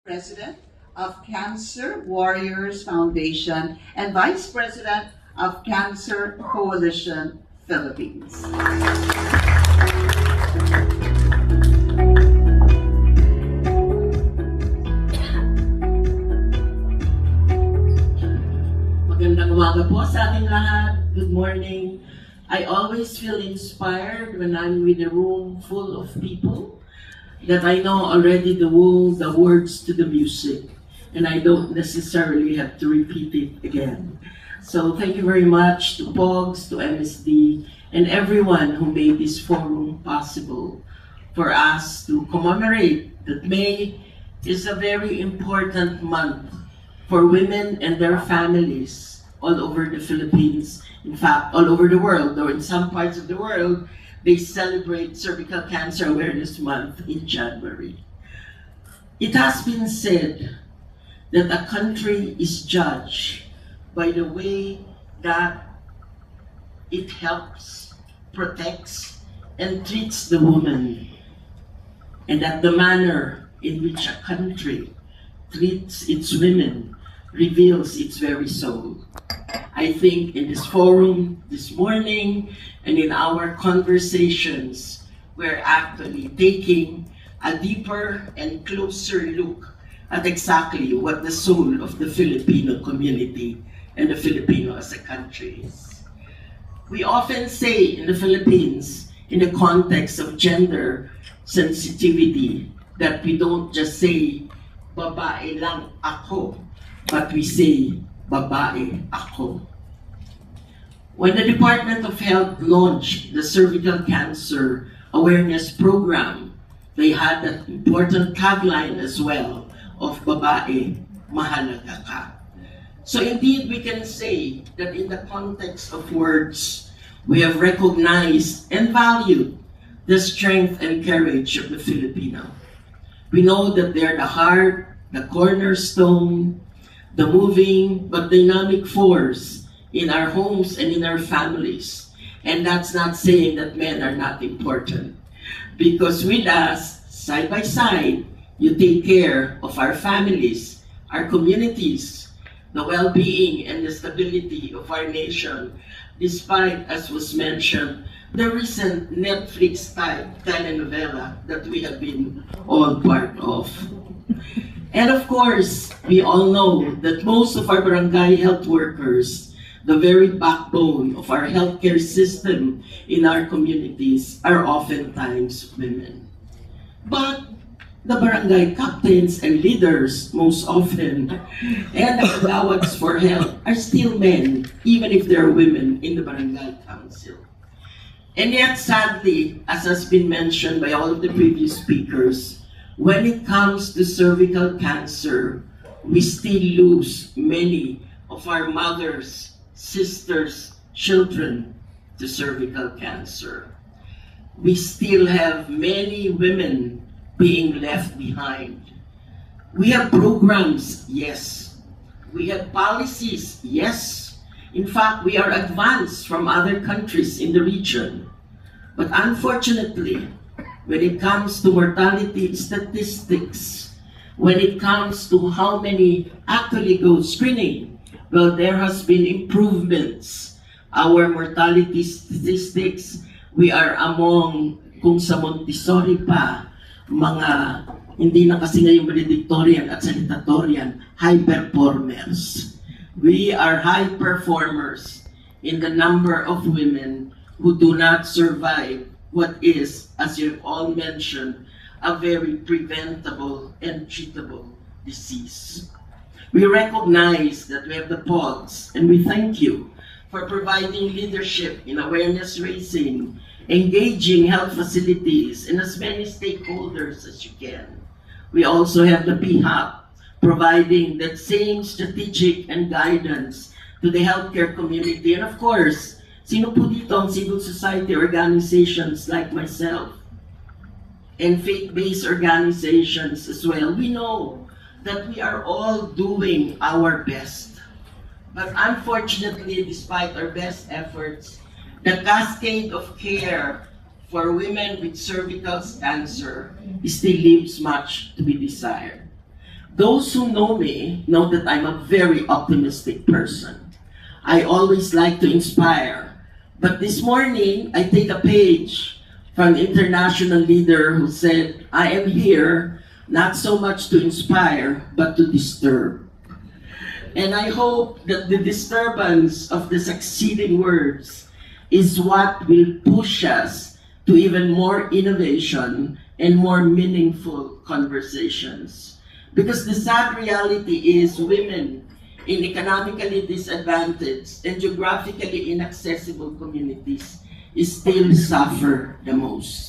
President of Cancer Warriors Foundation and Vice President of Cancer Coalition Philippines. Magandang umaga po sa ating lahat. Good morning. I always feel inspired when I'm with a room full of people that I know already the words to the music, and I don't necessarily have to repeat it again. So thank you very much to POGS, to MSD, and everyone who made this forum possible for us to commemorate that May is a very important month for women and their families all over the Philippines, in fact, all over the world, though in some parts of the world, they celebrate Cervical Cancer Awareness Month in January. It has been said that a country is judged by the way that it helps, protects, and treats the woman, and that the manner in which a country treats its women reveals its very soul. I think in this forum this morning and in our conversations, we're actually taking a deeper and closer look at exactly what the soul of the Filipino community and the Filipino as a country is. We often say in the Philippines, in the context of gender sensitivity, that we don't just say, babae lang ako, but we say, babae ako. When the Department of Health launched the Cervical Cancer Awareness Program, they had that important tagline as well of babae, mahalaga ka. So indeed, we can say that in the context of words, we have recognized and valued the strength and courage of the Filipino. We know that they're the heart, the cornerstone, the moving but dynamic force in our homes and in our families. And that's not saying that men are not important. Because with us, side by side, you take care of our families, our communities, the well-being and the stability of our nation, despite, as was mentioned, the recent Netflix-type telenovela that we have been all part of. And of course, we all know that most of our barangay health workers, the very backbone of our healthcare system in our communities, are oftentimes women. But the barangay captains and leaders, most often, and the kagawads for health are still men, even if there are women in the barangay council. And yet, sadly, as has been mentioned by all of the previous speakers, when it comes to cervical cancer, we still lose many of our mothers, sisters, children to cervical cancer. We still have many women being left behind. We have programs, yes. We have policies, yes. In fact, we are advanced from other countries in the region. But unfortunately, when it comes to mortality statistics, when it comes to how many actually go screening, well, there has been improvements. Our mortality statistics, we are among, kung sa Montessori pa, mga hindi na kasi ngayong valedictorian at salutatorian, high performers. We are high performers in the number of women who do not survive what is, as you've all mentioned, a very preventable and treatable disease. We recognize that we have the POGS, and we thank you for providing leadership in awareness raising, engaging health facilities, and as many stakeholders as you can. We also have the PHAP, providing that same strategic and guidance to the healthcare community. And of course, sino po dito ang civil society organizations like myself and faith-based organizations as well? We know that we are all doing our best. But unfortunately, despite our best efforts, the cascade of care for women with cervical cancer still leaves much to be desired. Those who know me know that I'm a very optimistic person. I always like to inspire. But this morning, I take a page from an international leader who said, I am here not so much to inspire, but to disturb. And I hope that the disturbance of the succeeding words is what will push us to even more innovation and more meaningful conversations. Because the sad reality is women in economically disadvantaged and geographically inaccessible communities still suffer the most.